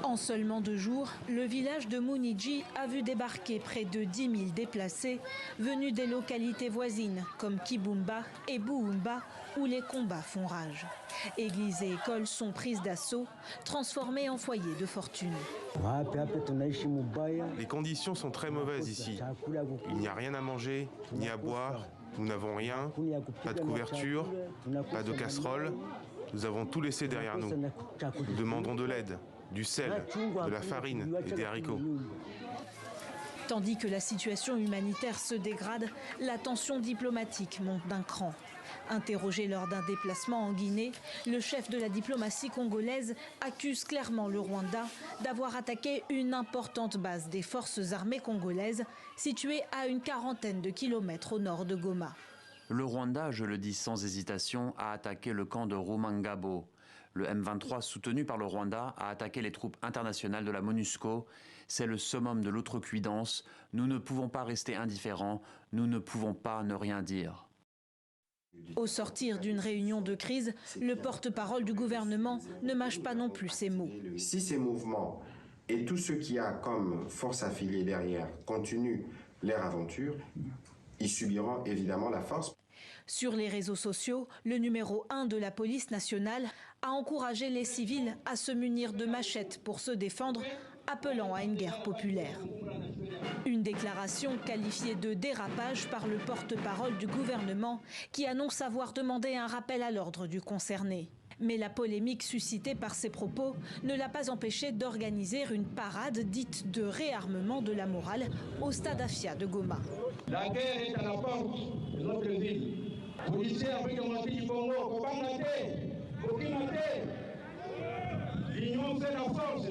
En seulement 2 jours, le village de Muniji a vu débarquer près de 10 000 déplacés venus des localités voisines comme Kibumba et Buumba où les combats font rage. Églises et écoles sont prises d'assaut, transformées en foyers de fortune. Les conditions sont très mauvaises ici. Il n'y a rien à manger, ni à boire. Nous n'avons rien, pas de couverture, pas de casserole. Nous avons tout laissé derrière nous. Nous demandons de l'aide, du sel, de la farine et des haricots. Tandis que la situation humanitaire se dégrade, la tension diplomatique monte d'un cran. Interrogé lors d'un déplacement en Guinée, le chef de la diplomatie congolaise accuse clairement le Rwanda d'avoir attaqué une importante base des forces armées congolaises située à une quarantaine de kilomètres au nord de Goma. Le Rwanda, je le dis sans hésitation, a attaqué le camp de Rumangabo. Le M23, soutenu par le Rwanda, a attaqué les troupes internationales de la MONUSCO. C'est le summum de l'outrecuidance. Nous ne pouvons pas rester indifférents. Nous ne pouvons pas ne rien dire. Au sortir d'une réunion de crise, le porte-parole du gouvernement ne mâche pas non plus ses mots. Si ces mouvements et tout ce qu'il y a comme force affiliée derrière continuent leur aventure, ils subiront évidemment la force. Sur les réseaux sociaux, le numéro 1 de la police nationale a encouragé les civils à se munir de machettes pour se défendre, appelant à une guerre populaire. Une déclaration qualifiée de dérapage par le porte-parole du gouvernement qui annonce avoir demandé un rappel à l'ordre du concerné. Mais la polémique suscitée par ces propos ne l'a pas empêché d'organiser une parade dite de réarmement de la morale au stade Afia de Goma. La guerre est à la porte de notre ville. Policiers avec le du Congo, l'union fait la force.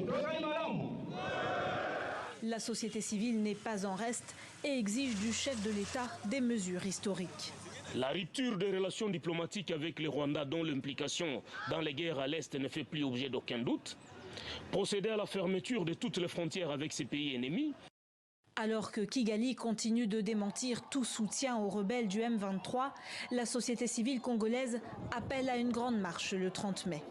La société civile n'est pas en reste et exige du chef de l'État des mesures historiques. La rupture des relations diplomatiques avec le Rwanda, dont l'implication dans les guerres à l'Est ne fait plus objet d'aucun doute. Procéder à la fermeture de toutes les frontières avec ces pays ennemis. Alors que Kigali continue de démentir tout soutien aux rebelles du M23, la société civile congolaise appelle à une grande marche le 30 mai.